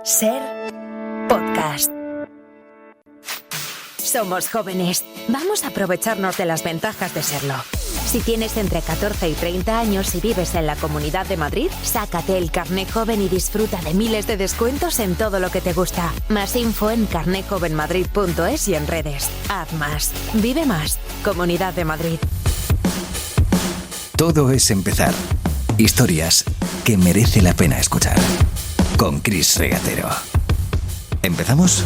Ser podcast. Somos jóvenes. Vamos a aprovecharnos de las ventajas de serlo. Si tienes entre 14 y 30 años y vives en la Comunidad de Madrid, sácate el carné joven y disfruta de miles de descuentos en todo lo que te gusta. Más info en carnejovenmadrid.es y en redes. Haz más. Vive más. Comunidad de Madrid. Todo es empezar. Historias que merece la pena escuchar. Con Cris Regatero. ¿Empezamos?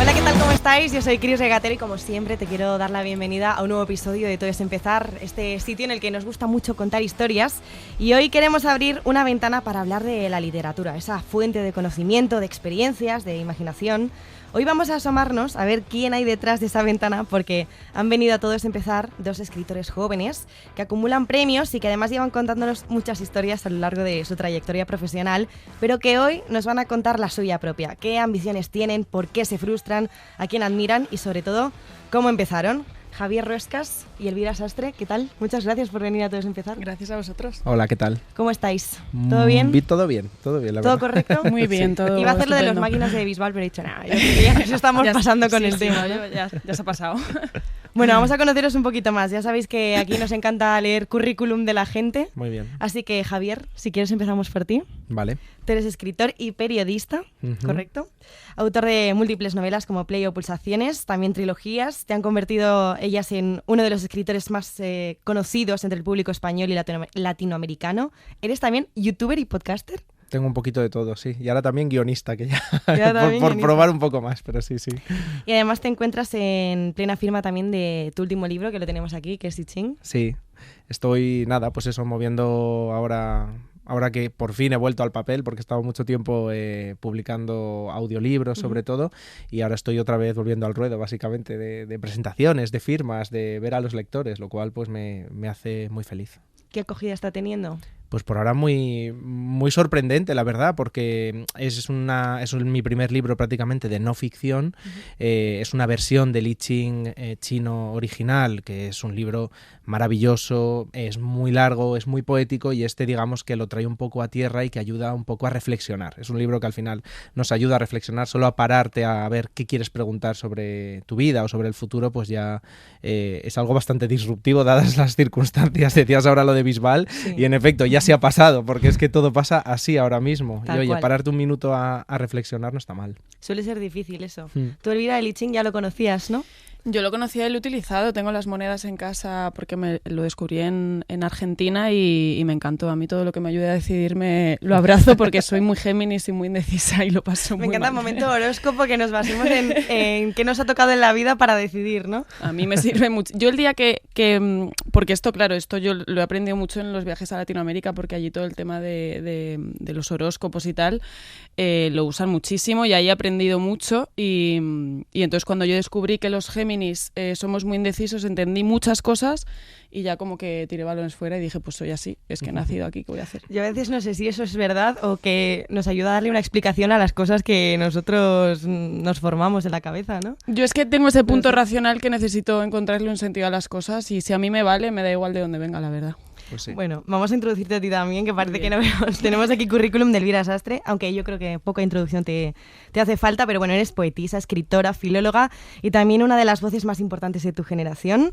Hola, ¿qué tal? ¿Cómo estáis? Yo soy Cris Regatero y como siempre te quiero dar la bienvenida a un nuevo episodio de Todo es Empezar, este sitio en el que nos gusta mucho contar historias, y hoy queremos abrir una ventana para hablar de la literatura, esa fuente de conocimiento, de experiencias, de imaginación. Hoy vamos a asomarnos a ver quién hay detrás de esa ventana, porque han venido a Todo es Empezar dos escritores jóvenes que acumulan premios y que además llevan contándonos muchas historias a lo largo de su trayectoria profesional, pero que hoy nos van a contar la suya propia, qué ambiciones tienen, por qué se frustran, a quién admiran y sobre todo cómo empezaron. Javier Ruescas y Elvira Sastre, ¿qué tal? Muchas gracias por venir a Todo es Empezar. Gracias a vosotros. Hola, ¿qué tal? ¿Cómo estáis? ¿Todo bien? Todo bien, la verdad. ¿Todo correcto? Muy bien, todo. Iba a hacer lo de las máquinas de Bisbal, pero he dicho, nada, ya nos estamos pasando con el tema. Ya se ha pasado. Bueno, vamos a conoceros un poquito más. Ya sabéis que aquí nos encanta leer currículum de la gente. Muy bien. Así que, Javier, si quieres empezamos por ti. Vale. Tú eres escritor y periodista, ¿correcto? Autor de múltiples novelas como Play o Pulsaciones, también trilogías. Te han convertido ellas en uno de los escritores más conocidos entre el público español y latinoamericano. Eres también youtuber y podcaster. Tengo un poquito de todo, sí. Y ahora también guionista, que ya también por guionista. probar un poco más, pero sí. Y además te encuentras en plena firma también de tu último libro, que lo tenemos aquí, que es I Ching. Sí, estoy, moviendo ahora que por fin he vuelto al papel, porque he estado mucho tiempo publicando audiolibros sobre todo, y ahora estoy otra vez volviendo al ruedo, básicamente, de presentaciones, de firmas, de ver a los lectores, lo cual pues me hace muy feliz. ¿Qué acogida está teniendo? Pues por ahora muy, muy sorprendente, la verdad, porque es mi primer libro prácticamente de no ficción. Es una versión del I Ching chino original, que es un libro maravilloso, es muy largo, es muy poético, y digamos que lo trae un poco a tierra y que ayuda un poco a reflexionar. Es un libro que al final nos ayuda a reflexionar, solo a pararte a ver qué quieres preguntar sobre tu vida o sobre el futuro, pues ya es algo bastante disruptivo dadas las circunstancias. Decías ahora lo de Bisbal, sí. Y en efecto ya se ha pasado, porque es que todo pasa así ahora mismo. Tal y oye, cual. Pararte un minuto a reflexionar no está mal. Suele ser difícil eso. Tú, Elvira, el I Ching ya lo conocías, ¿no? Yo lo conocía y lo he utilizado, tengo las monedas en casa porque lo descubrí en Argentina y me encantó. A mí todo lo que me ayude a decidirme lo abrazo porque soy muy Géminis y muy indecisa y lo paso muy mal. Me encanta el momento horóscopo, que nos basemos en qué nos ha tocado en la vida para decidir, ¿no? A mí me sirve mucho. Yo el día porque esto yo lo he aprendido mucho en los viajes a Latinoamérica, porque allí todo el tema de los horóscopos y tal lo usan muchísimo, y ahí he aprendido mucho y entonces cuando yo descubrí que los Géminis somos muy indecisos, entendí muchas cosas y ya como que tiré balones fuera y dije, pues soy así, es que he nacido aquí, ¿qué voy a hacer? Yo a veces no sé si eso es verdad o que nos ayuda a darle una explicación a las cosas que nosotros nos formamos en la cabeza, ¿no? Yo es que tengo ese punto racional que necesito encontrarle un sentido a las cosas, y si a mí me vale, me da igual de dónde venga, la verdad. Pues sí. Bueno, vamos a introducirte a ti también, que parece que no vemos. Tenemos aquí currículum de Elvira Sastre, aunque yo creo que poca introducción te hace falta, pero bueno, eres poetisa, escritora, filóloga y también una de las voces más importantes de tu generación.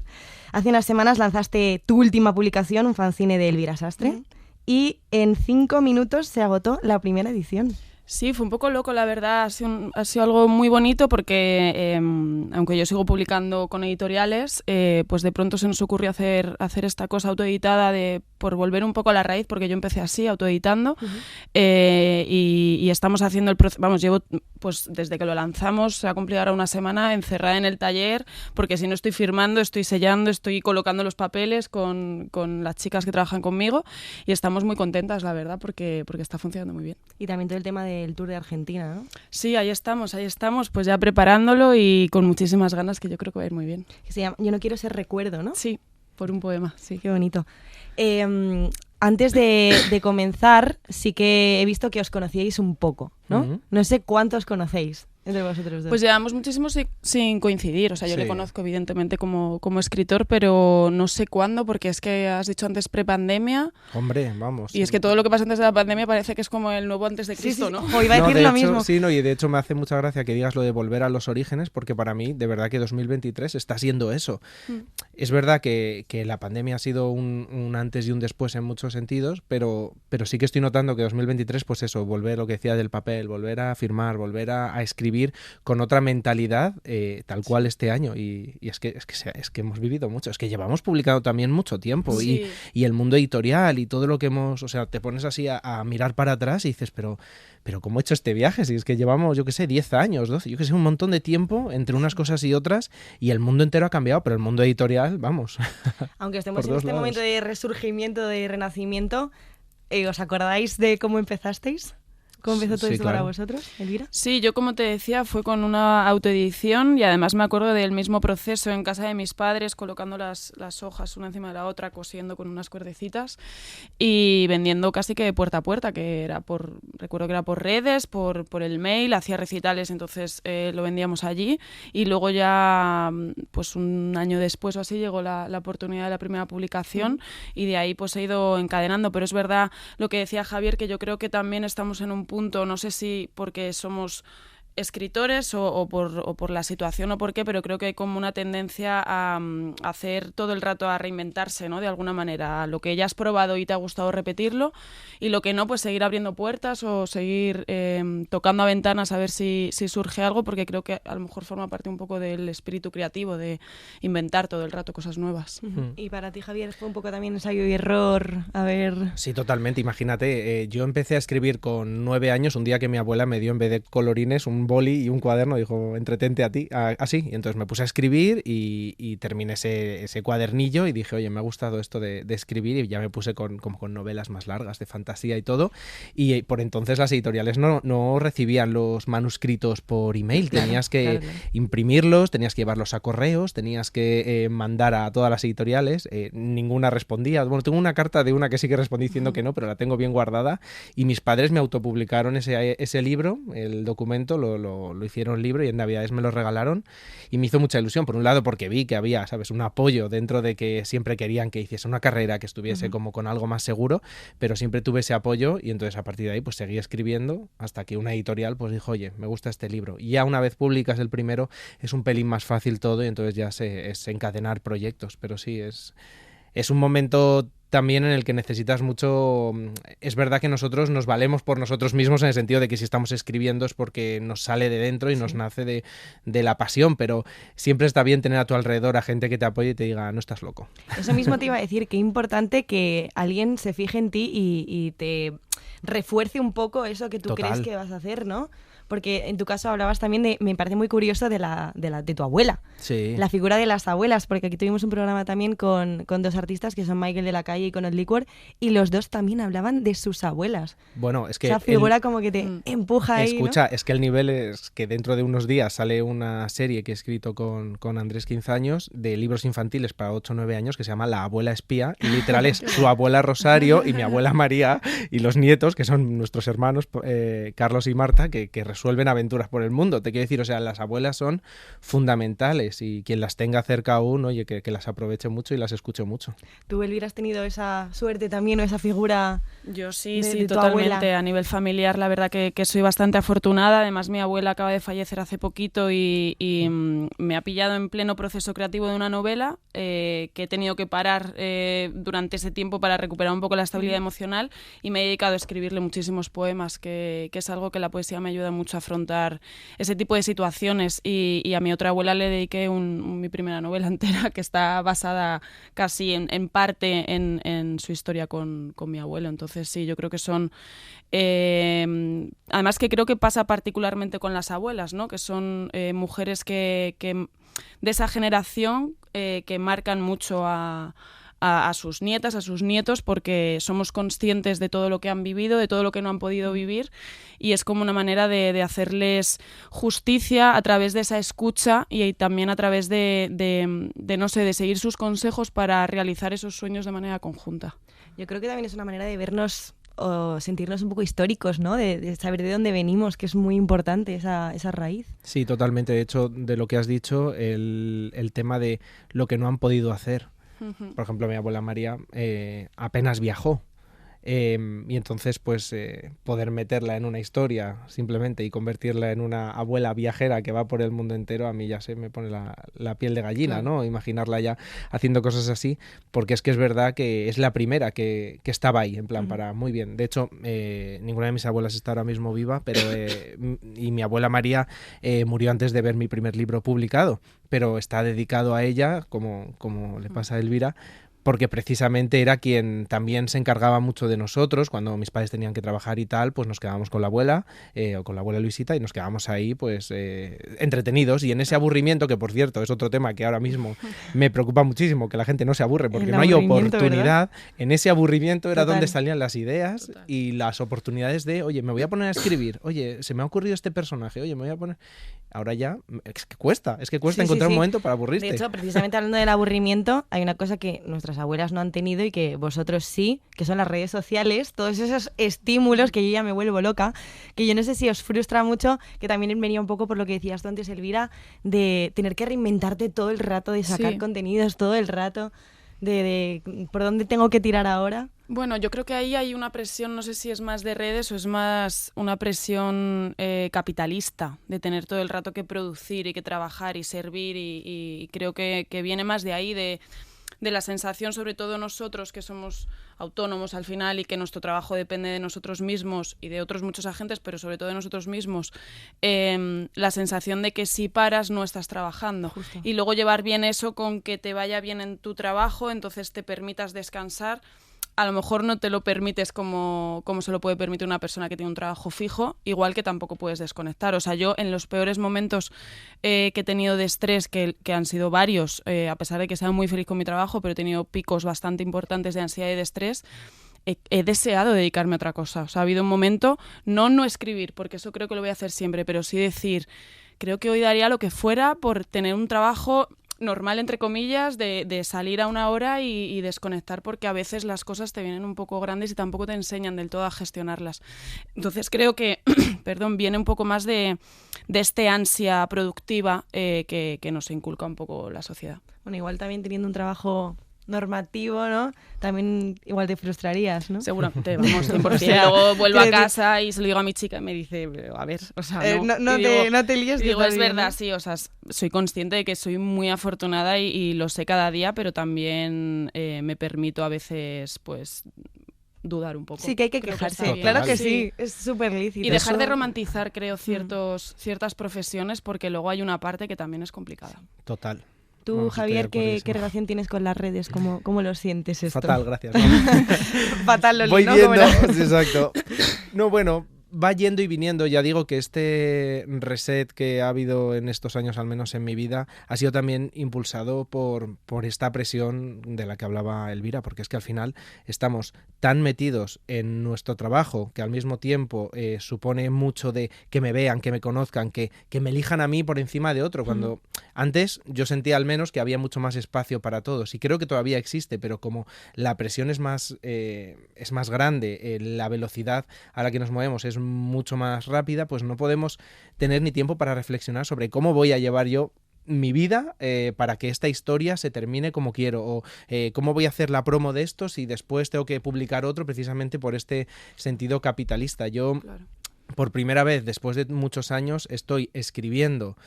Hace unas semanas lanzaste tu última publicación, un fanzine de Elvira Sastre, y en 5 minutos se agotó la primera edición. Sí, fue un poco loco, la verdad. Ha sido algo muy bonito porque, aunque yo sigo publicando con editoriales, pues de pronto se nos ocurrió hacer esta cosa autoeditada por volver un poco a la raíz, porque yo empecé así, autoeditando, y estamos haciendo el proceso. Vamos, llevo, pues desde que lo lanzamos, se ha cumplido ahora una semana encerrada en el taller, porque si no estoy firmando, estoy sellando, estoy colocando los papeles con las chicas que trabajan conmigo, y estamos muy contentas, la verdad, porque está funcionando muy bien. Y también todo el tema del Tour de Argentina, ¿no? Sí, ahí estamos, pues ya preparándolo y con muchísimas ganas, que yo creo que va a ir muy bien. Se llama Yo no quiero ser recuerdo, ¿no? Sí, por un poema, sí. Qué bonito. Antes de comenzar, sí que he visto que os conocíais un poco, ¿no? No sé cuántos conocéis. entre vosotros dos? Pues llevamos muchísimo sin coincidir. O sea, yo le conozco evidentemente como escritor, pero no sé cuándo, porque es que has dicho antes prepandemia. Hombre, vamos. Y es que todo lo que pasa antes de la pandemia parece que es como el nuevo antes de Cristo, ¿no? O iba a decir lo mismo. Sí, no, y de hecho me hace mucha gracia que digas lo de volver a los orígenes, porque para mí, de verdad que 2023 está siendo eso. Es verdad que la pandemia ha sido un antes y un después en muchos sentidos, pero sí que estoy notando que 2023, pues eso, volver lo que decía del papel, volver a firmar, volver a escribir con otra mentalidad, tal cual este año. Y es que hemos vivido mucho, es que llevamos publicado también mucho tiempo y el mundo editorial y todo lo que hemos, o sea, te pones así a mirar para atrás y dices, pero ¿cómo he hecho este viaje? Si es que llevamos, yo qué sé, 10 años, 12, yo qué sé, un montón de tiempo entre unas cosas y otras y el mundo entero ha cambiado, pero el mundo editorial, vamos. Aunque estemos en este momento de resurgimiento, de renacimiento, ¿os acordáis de cómo empezasteis? ¿Cómo empezó todo esto para vosotros, Elvira? Sí, yo como te decía, fue con una autoedición y además me acuerdo del mismo proceso en casa de mis padres, colocando las hojas una encima de la otra, cosiendo con unas cuerdecitas y vendiendo casi que de puerta a puerta, recuerdo que era por redes, por el mail, hacía recitales, entonces lo vendíamos allí y luego ya pues un año después o así llegó la oportunidad de la primera publicación y de ahí pues he ido encadenando, pero es verdad lo que decía Javier, que yo creo que también estamos en un punto, no sé si porque somos escritores o por la situación o por qué, pero creo que hay como una tendencia a hacer todo el rato, a reinventarse, ¿no? De alguna manera, lo que ya has probado y te ha gustado repetirlo y lo que no, pues seguir abriendo puertas o seguir tocando a ventanas a ver si surge algo, porque creo que a lo mejor forma parte un poco del espíritu creativo de inventar todo el rato cosas nuevas. Y para ti, Javier, fue un poco también ensayo y error, a ver... Sí, totalmente, imagínate, yo empecé a escribir con 9 años, un día que mi abuela me dio en vez de colorines un boli y un cuaderno, dijo, entretente así, y entonces me puse a escribir y terminé ese cuadernillo y dije, oye, me ha gustado esto de escribir y ya me puse con novelas más largas de fantasía y todo, y por entonces las editoriales no recibían los manuscritos por email, tenías que imprimirlos, tenías que llevarlos a correos, tenías que mandar a todas las editoriales, ninguna respondía, bueno, tengo una carta de una que sí que respondí diciendo que no, pero la tengo bien guardada, y mis padres me autopublicaron ese libro, el documento, lo hicieron libro y en Navidades me lo regalaron y me hizo mucha ilusión, por un lado porque vi que había, ¿sabes?, un apoyo dentro de que siempre querían que hiciese una carrera, que estuviese como con algo más seguro, pero siempre tuve ese apoyo y entonces a partir de ahí pues seguí escribiendo hasta que una editorial pues dijo, oye, me gusta este libro, y ya una vez publicas el primero es un pelín más fácil todo y entonces ya es encadenar proyectos, pero sí, es un momento también en el que necesitas mucho. Es verdad que nosotros nos valemos por nosotros mismos en el sentido de que si estamos escribiendo es porque nos sale de dentro y nos nace de la pasión, pero siempre está bien tener a tu alrededor a gente que te apoye y te diga, no estás loco. Eso mismo te iba a decir, qué importante que alguien se fije en ti y te refuerce un poco eso que tú crees que vas a hacer, ¿no? Porque en tu caso hablabas también me parece muy curioso de tu abuela. Sí. La figura de las abuelas, porque aquí tuvimos un programa también con dos artistas que son Michael de la Calle y con el Liquor, y los dos también hablaban de sus abuelas. Bueno, es que esa figura como que te empuja ahí, escucha, ¿no? Es que el nivel es que dentro de unos días sale una serie que he escrito con Andrés Quinzaños de libros infantiles para 8 o 9 años que se llama La abuela espía, y literal es su abuela Rosario y mi abuela María y los nietos, que son nuestros hermanos Carlos y Marta, que resuelven aventuras por el mundo. Te quiero decir, o sea, las abuelas son fundamentales y quien las tenga cerca aún, oye, que las aproveche mucho y las escuche mucho. ¿Tú, Elvira, has tenido esa suerte también o esa figura? Yo sí, de totalmente. abuela? A nivel familiar, la verdad que soy bastante afortunada. Además, mi abuela acaba de fallecer hace poquito y me ha pillado en pleno proceso creativo de una novela que he tenido que parar durante ese tiempo para recuperar un poco la estabilidad emocional, y me he dedicado a escribirle muchísimos poemas, que es algo que la poesía me ayuda mucho a afrontar ese tipo de situaciones, y a mi otra abuela le dediqué mi primera novela entera, que está basada casi en parte en su historia con mi abuelo. Entonces sí, yo creo que son además que creo que pasa particularmente con las abuelas, ¿no? Que son mujeres que de esa generación que marcan mucho a sus nietas, a sus nietos, porque somos conscientes de todo lo que han vivido, de todo lo que no han podido vivir, y es como una manera de hacerles justicia a través de esa escucha y también a través de no sé, de seguir sus consejos para realizar esos sueños de manera conjunta. Yo creo que también es una manera de vernos o sentirnos un poco históricos, ¿no? De saber de dónde venimos, que es muy importante esa raíz. Sí, totalmente. De hecho, de lo que has dicho, el tema de lo que no han podido hacer. Por ejemplo, mi abuela María apenas viajó. Y entonces pues poder meterla en una historia simplemente y convertirla en una abuela viajera que va por el mundo entero, a mí ya se me pone la piel de gallina, ¿no? Imaginarla ya haciendo cosas así, porque es que es verdad que es la primera que estaba ahí, en plan, para muy bien. De hecho, ninguna de mis abuelas está ahora mismo viva, pero y mi abuela María murió antes de ver mi primer libro publicado, pero está dedicado a ella, como le pasa a Elvira, porque precisamente era quien también se encargaba mucho de nosotros. Cuando mis padres tenían que trabajar y tal, pues nos quedábamos con la abuela o con la abuela Luisita y nos quedábamos ahí pues entretenidos, y en ese aburrimiento, que por cierto es otro tema que ahora mismo me preocupa muchísimo, que la gente no se aburre porque no hay oportunidad, ¿verdad? En ese aburrimiento era donde salían las ideas y las oportunidades de, oye, me voy a poner a escribir, oye, se me ha ocurrido este personaje, oye, me voy a poner... Ahora ya, es que cuesta encontrar un momento para aburrirte. De hecho, precisamente hablando del aburrimiento, hay una cosa que nuestras abuelas no han tenido y que vosotros sí, que son las redes sociales, todos esos estímulos que yo ya me vuelvo loca, que yo no sé si os frustra mucho, que también venía un poco por lo que decías tú antes, Elvira, de tener que reinventarte todo el rato, de sacar contenidos todo el rato, de por dónde tengo que tirar ahora. Bueno, yo creo que ahí hay una presión, no sé si es más de redes o es más una presión capitalista, de tener todo el rato que producir y que trabajar y servir, y creo que viene más de ahí, de la sensación, sobre todo nosotros que somos autónomos al final y que nuestro trabajo depende de nosotros mismos y de otros muchos agentes, pero sobre todo de nosotros mismos, la sensación de que si paras no estás trabajando. Justo. Y luego llevar bien eso con que te vaya bien en tu trabajo, entonces te permitas descansar. A lo mejor no te lo permites como se lo puede permitir una persona que tiene un trabajo fijo, igual que tampoco puedes desconectar. O sea, yo en los peores momentos que he tenido de estrés, que han sido varios, a pesar de que sea muy feliz con mi trabajo, pero he tenido picos bastante importantes de ansiedad y de estrés, he deseado dedicarme a otra cosa. O sea, ha habido un momento, no escribir, porque eso creo que lo voy a hacer siempre, pero sí decir, creo que hoy daría lo que fuera por tener un trabajo normal, entre comillas, de salir a una hora y desconectar, porque a veces las cosas te vienen un poco grandes y tampoco te enseñan del todo a gestionarlas. Entonces creo que viene un poco más de este ansia productiva que nos inculca un poco la sociedad. Bueno, igual también teniendo un trabajo normativo, ¿no? También igual te frustrarías, ¿no? Seguramente, vamos, 100%. Luego vuelvo a casa y se lo digo a mi chica y me dice, a ver, o sea, no te líes. Digo, es verdad, sí, o sea, soy consciente de que soy muy afortunada y lo sé cada día, pero también me permito a veces, pues, dudar un poco. Sí, que hay que quejarse. Claro que sí, es súper lícito. Y dejar de romantizar, creo, ciertas profesiones, porque luego hay una parte que también es complicada. Total. Tú, no, Javier, ¿qué relación tienes con las redes? ¿Cómo lo sientes esto? Fatal, gracias. Fatal, Loli, voy ¿no? viendo, exacto. No, bueno, va yendo y viniendo. Ya digo que este reset que ha habido en estos años, al menos en mi vida, ha sido también impulsado por esta presión de la que hablaba Elvira, porque es que al final estamos tan metidos en nuestro trabajo que al mismo tiempo supone mucho de que me vean, que me conozcan, que me elijan a mí por encima de otro, cuando antes yo sentía al menos que había mucho más espacio para todos, y creo que todavía existe, pero como la presión es más grande, la velocidad a la que nos movemos es mucho más rápida, pues no podemos tener ni tiempo para reflexionar sobre cómo voy a llevar yo mi vida para que esta historia se termine como quiero, o cómo voy a hacer la promo de esto si después tengo que publicar otro, precisamente por este sentido capitalista. Yo, por primera vez después de muchos años, estoy escribiendo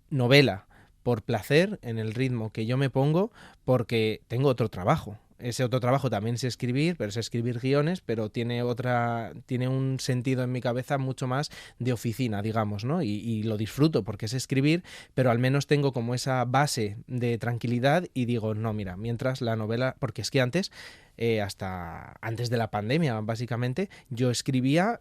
novela por placer, en el ritmo que yo me pongo, porque tengo otro trabajo. Ese otro trabajo también es escribir, pero es escribir guiones, pero tiene un sentido en mi cabeza mucho más de oficina, digamos, ¿no? Y lo disfruto porque es escribir, pero al menos tengo como esa base de tranquilidad y digo, no, mira, mientras la novela, porque es que antes, hasta antes de la pandemia, básicamente, yo escribía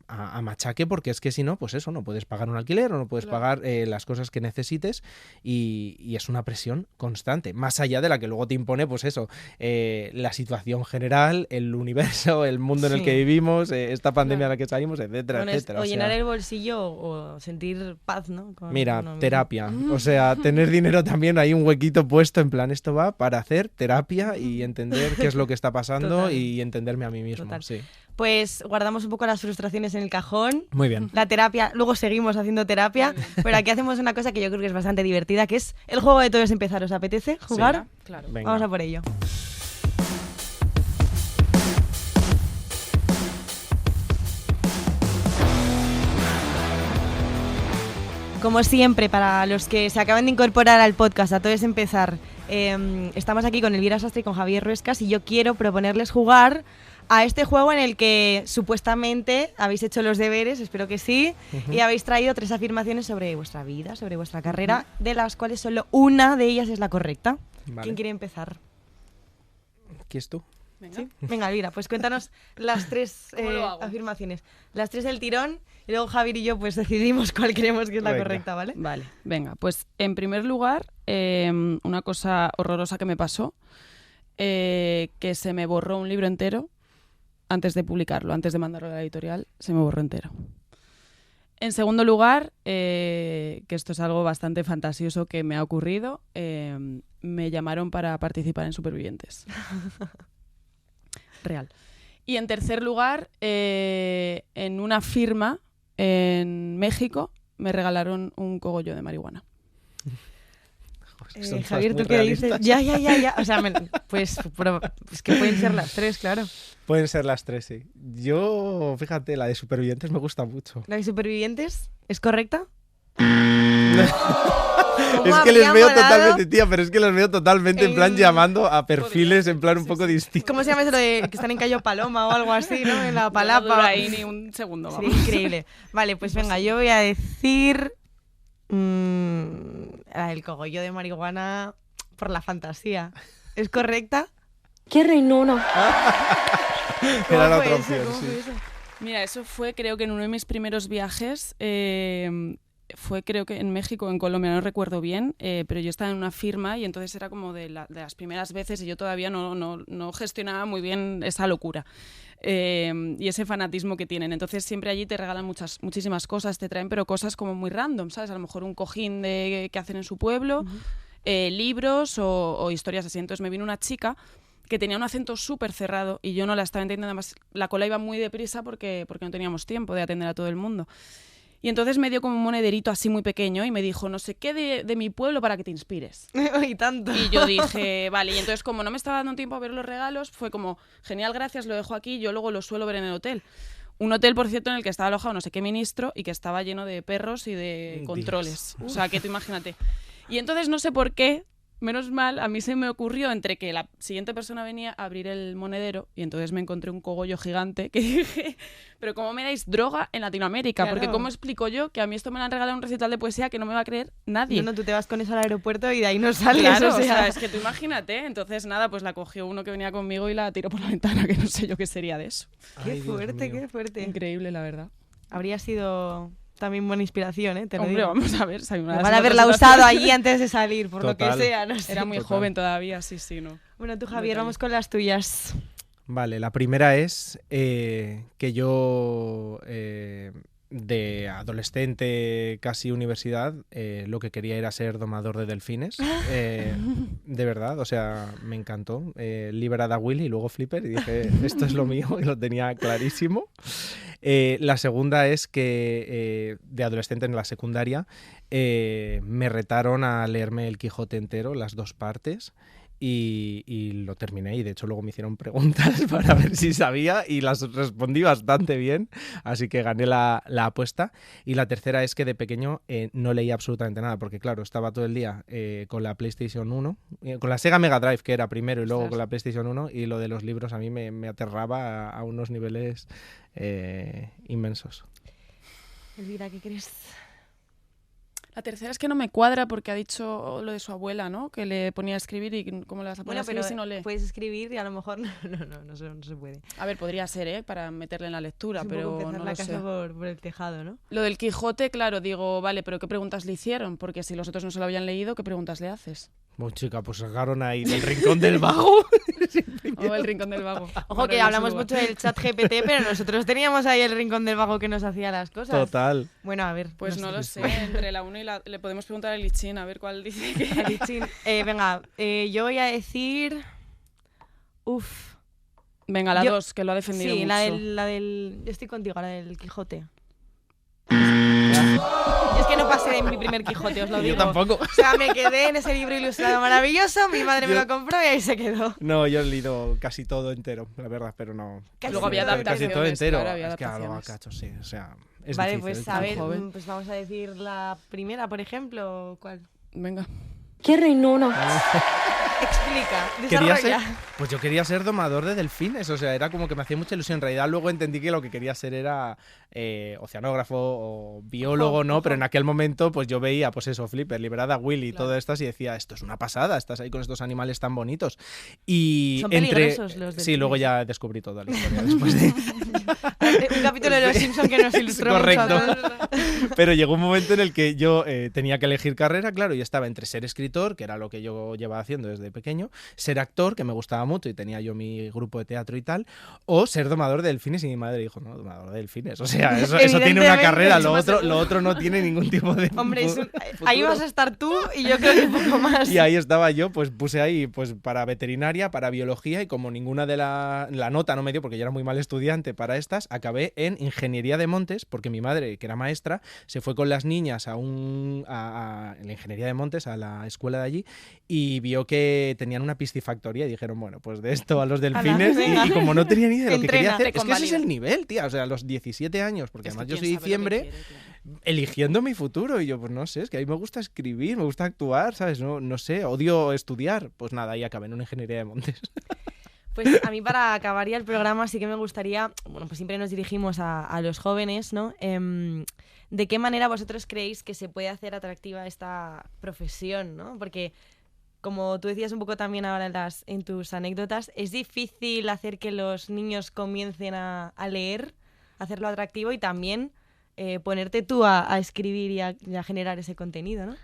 a machaque, porque es que si no, pues eso, no puedes pagar un alquiler o no puedes pagar las cosas que necesites, y es una presión constante, más allá de la que luego te impone, pues eso, la situación general, el universo, el mundo en el que vivimos, esta pandemia a la que salimos, etcétera, etcétera. O sea, llenar el bolsillo o sentir paz, ¿no? Mira, terapia. O sea, tener dinero también, hay un huequito puesto en plan, esto va para hacer terapia y entender qué qué es lo que está pasando Total. y entenderme a mí mismo. Total. Sí. Pues guardamos un poco las frustraciones en el cajón. Muy bien. La terapia, luego seguimos haciendo terapia, pero aquí hacemos una cosa que yo creo que es bastante divertida, que es el juego de Todo es empezar. ¿Os apetece jugar? Sí, claro. Venga. Vamos a por ello. Como siempre, para los que se acaban de incorporar al podcast, a Todo es empezar, estamos aquí con Elvira Sastre y con Javier Ruescas y yo quiero proponerles jugar a este juego en el que supuestamente habéis hecho los deberes, espero que sí, y habéis traído 3 afirmaciones sobre vuestra vida, sobre vuestra carrera, de las cuales solo una de ellas es la correcta. Vale. ¿Quién quiere empezar? ¿Quieres tú? Venga. ¿Sí? Venga, Elvira, pues cuéntanos las 3 ¿Cómo lo hago? afirmaciones. Las 3 del tirón y luego Javier y yo pues decidimos cuál creemos que es la Venga. correcta, ¿vale? Vale, venga, pues en primer lugar, una cosa horrorosa que me pasó, que se me borró un libro entero antes de publicarlo, antes de mandarlo a la editorial, se me borró entero. En segundo lugar, que esto es algo bastante fantasioso que me ha ocurrido, me llamaron para participar en Supervivientes. Real. Y en tercer lugar, en una firma en México me regalaron un cogollo de marihuana. Joder, son todas Javier, muy ¿tú qué dices? realistas. Ya. O sea, pues que pueden ser las 3, claro. Pueden ser las 3, sí. Yo, fíjate, la de Supervivientes me gusta mucho. ¿La de Supervivientes es correcta? Es que les veo totalmente, tía, pero es que los veo totalmente en plan llamando a perfiles en plan un poco distintos. ¿Cómo se llama eso de que están en Cayo Paloma o algo así, ¿no? En la No Palapa. dura ahí ni un segundo, Sería vamos. increíble. Vale, pues venga, yo voy a decir la del cogollo de marihuana por la fantasía. ¿Es correcta? ¡Qué reinona! Era la ¿Cómo otra fue eso? opción, ¿Cómo sí. fue eso? Mira, eso fue creo que en uno de mis primeros viajes, fue creo que en México o en Colombia, no recuerdo bien, pero yo estaba en una firma y entonces era como de las primeras veces y yo todavía no gestionaba muy bien esa locura. Y ese fanatismo que tienen. Entonces siempre allí te regalan muchísimas cosas, te traen pero cosas como muy random, ¿sabes? A lo mejor un cojín que hacen en su pueblo, libros o historias así. Entonces me vino una chica que tenía un acento súper cerrado y yo no la estaba entendiendo, además la cola iba muy deprisa porque no teníamos tiempo de atender a todo el mundo. Y entonces me dio como un monederito así muy pequeño y me dijo, no sé qué de mi pueblo para que te inspires. Y tanto. Y yo dije, vale, y entonces como no me estaba dando tiempo a ver los regalos, fue como, genial, gracias, lo dejo aquí, yo luego lo suelo ver en el hotel. Un hotel, por cierto, en el que estaba alojado no sé qué ministro y que estaba lleno de perros y de Dios. controles. O sea, que tú imagínate. Y entonces no sé por qué, menos mal, a mí se me ocurrió entre que la siguiente persona venía a abrir el monedero y entonces me encontré un cogollo gigante que dije, pero ¿cómo me dais droga en Latinoamérica? Claro. Porque ¿cómo explico yo que a mí esto me lo han regalado en un recital de poesía que no me va a creer nadie? No, tú te vas con eso al aeropuerto y de ahí no sales. Claro, o sea, es que tú imagínate. Entonces, nada, pues la cogió uno que venía conmigo y la tiró por la ventana, que no sé yo qué sería de eso. Qué Ay, Dios fuerte, mío. qué fuerte. Increíble, la verdad. Habría sido también buena inspiración, ¿eh? Te lo Hombre, digo. vamos a ver. Hay una de Van esas a haberla otras usado situaciones. allí antes de salir, por lo Total. que sea, no sé. Era muy Total. joven todavía, sí, no. Bueno, tú, Javier, Detalle. vamos con las tuyas. Vale, la primera es que yo de adolescente, casi universidad, lo que quería era ser domador de delfines. De verdad, o sea, me encantó. Liberada Willy y luego Flipper y dije, esto es lo mío, y lo tenía clarísimo. La segunda es que de adolescente en la secundaria me retaron a leerme El Quijote entero, las 2 partes. Y lo terminé y de hecho luego me hicieron preguntas para ver si sabía y las respondí bastante bien, así que gané la apuesta. Y la tercera es que de pequeño no leía absolutamente nada, porque claro, estaba todo el día con la PlayStation 1, con la Sega Mega Drive, que era primero, y luego Ostras. con la PlayStation 1, y lo de los libros a mí me aterraba a unos niveles inmensos. Elvira, ¿qué crees? La tercera es que no me cuadra porque ha dicho lo de su abuela, ¿no? Que le ponía a escribir y ¿cómo le vas a poner Bueno, a escribir pero si no lee? puedes escribir y a lo mejor no se puede. A ver, podría ser, ¿eh? Para meterle en la lectura, Es un poco pero empezar no la lo casa sé. por el tejado, ¿no? Lo del Quijote, claro, digo, vale, pero ¿qué preguntas le hicieron? Porque si los otros no se lo habían leído, ¿qué preguntas le haces? Bueno, chica, pues sacaron ahí del rincón del vago. O el rincón del vago. Ojo que hablamos mucho del chat GPT, pero nosotros teníamos ahí el rincón del vago que nos hacía las cosas. Total. Bueno, a ver. Pues no lo sé, entre la 1 y la... Le podemos preguntar a Lichín a ver cuál dice que... Alichín. Venga, yo voy a decir Uf. Venga, la 2, que lo ha defendido sí, mucho. la del... Yo estoy contigo, la del Quijote. Y es que no pasé de mi primer Quijote, os lo digo. Yo tampoco. O sea, me quedé en ese libro ilustrado maravilloso, mi madre me lo compró y ahí se quedó. No, yo he leído casi todo entero, la verdad, pero no. Luego había Casi adaptaciones. todo entero. Claro, había Es que a lo adaptaciones. cacho, sí. O sea, es Vale, difícil. pues a ver, joven. pues vamos a decir la primera, por ejemplo. ¿Cuál? Venga. ¡Qué reinona! Explica, Quería ser, desarrolla. pues yo quería ser domador de delfines, o sea, era como que me hacía mucha ilusión. En realidad luego entendí que lo que quería ser era oceanógrafo o biólogo, ¿no? Pero en aquel momento pues yo veía, pues eso, Flipper, Liberada, Willy, Claro. todo estas y decía, esto es una pasada, estás ahí con estos animales tan bonitos. Y Son entre... peligrosos los Sí, delfines. luego ya descubrí toda la historia después de... Un capítulo de Los Simpsons que nos ilustró Correcto. mucho a todos. Pero llegó un momento en el que yo tenía que elegir carrera, claro, y estaba entre ser escritor, que era lo que yo llevaba haciendo desde pequeño, ser actor, que me gustaba mucho y tenía yo mi grupo de teatro y tal, o ser domador de delfines. Y mi madre dijo, no, domador de delfines, o sea, eso tiene una Evidentemente, carrera, eso va a ser- lo otro no tiene ningún tipo de Hombre, futuro. ahí vas a estar tú y yo creo que un poco más. Y ahí estaba yo, pues puse ahí pues para veterinaria, para biología, y como ninguna de la nota no me dio, porque yo era muy mal estudiante para estas, acabé en ingeniería de montes, porque mi madre, que era maestra, se fue con las niñas a la ingeniería de montes, a la escuela de allí, y vio que tenían una piscifactoría y dijeron, bueno, pues de esto a los delfines, venga. y como no tenía ni idea de lo que quería Entrena, hacer, te es que ese es el convalida. nivel, tía, o sea, a los 17 años, porque Es que además yo quién soy sabe lo que diciembre, quiere, claro. eligiendo mi futuro, y yo, pues no sé, es que a mí me gusta escribir, me gusta actuar, ¿sabes? No sé, odio estudiar. Pues nada, ahí acabé en una ingeniería de montes. Pues a mí para acabar ya el programa sí que me gustaría, bueno, pues siempre nos dirigimos a los jóvenes, ¿no? ¿De qué manera vosotros creéis que se puede hacer atractiva esta profesión, ¿no? Porque, como tú decías un poco también ahora en tus anécdotas, es difícil hacer que los niños comiencen a leer, hacerlo atractivo y también ponerte tú a escribir y a generar ese contenido, ¿no?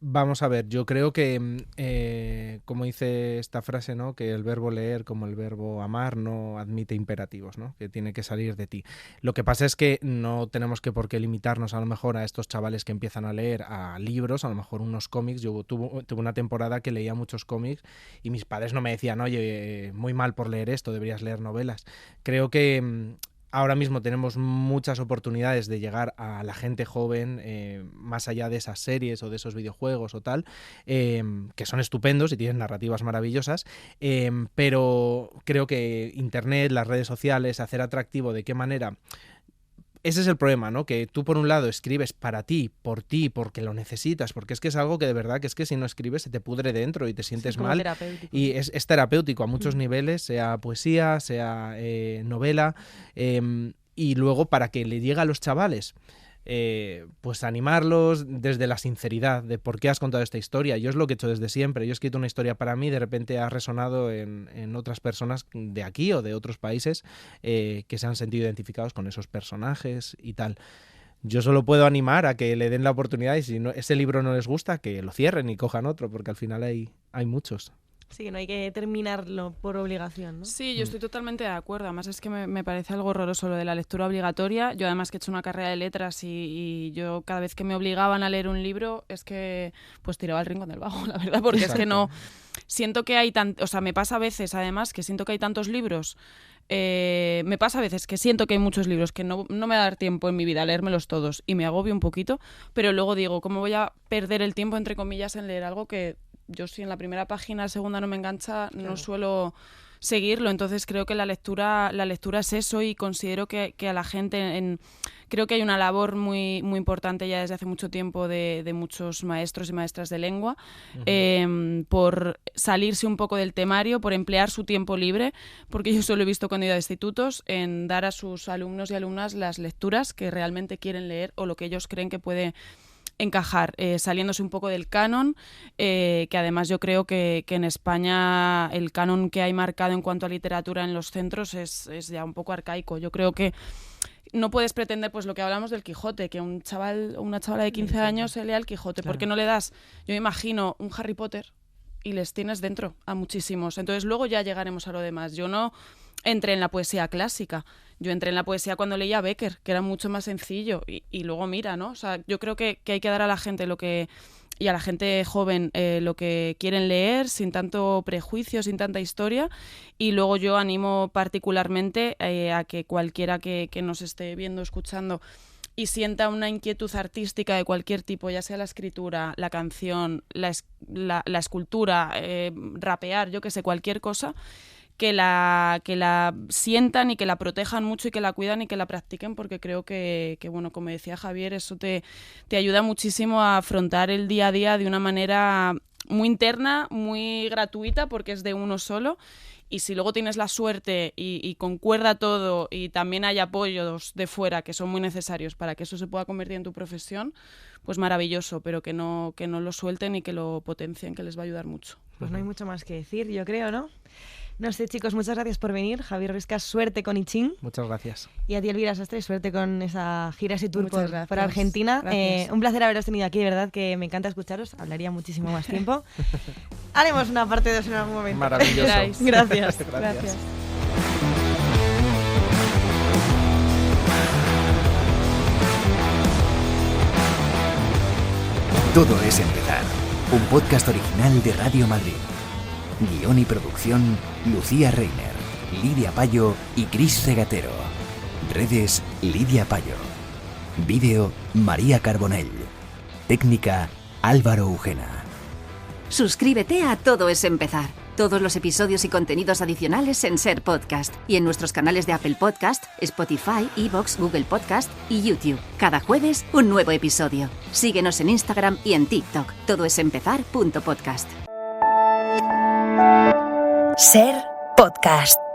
Vamos a ver, yo creo que, como dice esta frase, ¿no? Que el verbo leer, como el verbo amar, no admite imperativos, ¿no? Que tiene que salir de ti. Lo que pasa es que no tenemos que por qué limitarnos a lo mejor a estos chavales que empiezan a leer a libros, a lo mejor unos cómics. Yo tuve una temporada que leía muchos cómics y mis padres no me decían, oye, muy mal por leer esto, deberías leer novelas. Creo que ahora mismo tenemos muchas oportunidades de llegar a la gente joven, más allá de esas series o de esos videojuegos o tal, que son estupendos y tienen narrativas maravillosas, pero creo que Internet, las redes sociales, hacer atractivo de qué manera... Ese es el problema, ¿no? Que tú por un lado escribes para ti, porque lo necesitas, porque es que es algo que de verdad que es que si no escribes se te pudre dentro y te sientes como mal. terapéutico. Y es terapéutico a muchos niveles, sea poesía, sea novela, y luego para que le llegue a los chavales, pues animarlos desde la sinceridad de por qué has contado esta historia. Yo es lo que he hecho desde siempre. Yo he escrito una historia para mí, de repente ha resonado en otras personas de aquí o de otros países que se han sentido identificados con esos personajes y tal. Yo solo puedo animar a que le den la oportunidad y si no, ese libro no les gusta, que lo cierren y cojan otro, porque al final hay muchos. Sí, que no hay que terminarlo por obligación, ¿no? Sí, yo estoy totalmente de acuerdo. Además es que me parece algo horroroso lo de la lectura obligatoria. Yo además que he hecho una carrera de letras y yo cada vez que me obligaban a leer un libro es que pues tiraba al rincón del vago, la verdad, porque Exacto. es que no... Siento que hay o sea, me pasa a veces además que siento que hay tantos libros. Me pasa a veces que siento que hay muchos libros que no me va a dar tiempo en mi vida a leérmelos todos y me agobio un poquito, pero luego digo, ¿cómo voy a perder el tiempo, entre comillas, en leer algo que yo si en la primera página, segunda no me engancha, no suelo seguirlo? Entonces creo que la lectura es eso y considero que a la gente... Creo que hay una labor muy, muy importante ya desde hace mucho tiempo de muchos maestros y maestras de lengua por salirse un poco del temario, por emplear su tiempo libre, porque yo solo he visto cuando he ido a institutos en dar a sus alumnos y alumnas las lecturas que realmente quieren leer o lo que ellos creen que puede encajar, saliéndose un poco del canon, que además yo creo que en España el canon que hay marcado en cuanto a literatura en los centros es ya un poco arcaico. Yo creo que no puedes pretender, pues lo que hablamos del Quijote, que un chaval o una chavala de 15 años se lea el Quijote. Claro. ¿Por qué no le das, yo me imagino, un Harry Potter y les tienes dentro a muchísimos? Entonces luego ya llegaremos a lo demás. Yo no entré en la poesía clásica. Yo entré en la poesía cuando leía a Becker, que era mucho más sencillo. Y luego mira, ¿no? O sea, yo creo que hay que dar a la gente a la gente joven lo que quieren leer, sin tanto prejuicio, sin tanta historia. Y luego yo animo particularmente a que cualquiera que nos esté viendo, escuchando y sienta una inquietud artística de cualquier tipo, ya sea la escritura, la canción, la escultura, rapear, yo que sé, cualquier cosa, que la sientan y que la protejan mucho y que la cuidan y que la practiquen, porque creo que bueno, como decía Javier, eso te ayuda muchísimo a afrontar el día a día de una manera muy interna, muy gratuita, porque es de uno solo. Y si luego tienes la suerte y concuerda todo y también hay apoyos de fuera que son muy necesarios para que eso se pueda convertir en tu profesión, pues maravilloso, pero que no lo suelten y que lo potencien, que les va a ayudar mucho. Pues no hay mucho más que decir, yo creo, ¿no? No sé, chicos, muchas gracias por venir. Javier Riscas, suerte con I Ching. Muchas gracias. Y a ti, Elvira Sastre, suerte con esa gira y tour por gracias. Argentina. Gracias. Un placer haberos tenido aquí, de verdad, que me encanta escucharos. Hablaría muchísimo más tiempo. Haremos una parte 2 en algún momento. Maravilloso. Gracias. Gracias. Todo es empezar. Un podcast original de Radio Madrid. Guión y producción, Lucía Reiner, Lidia Payo y Cris Regatero. Redes, Lidia Payo. Vídeo, María Carbonell. Técnica, Álvaro Ugena. Suscríbete a Todo es Empezar. Todos los episodios y contenidos adicionales en Ser Podcast y en nuestros canales de Apple Podcast, Spotify, iVoox, Google Podcast y YouTube. Cada jueves, un nuevo episodio. Síguenos en Instagram y en TikTok. todoesempezar.podcast. Ser Podcast.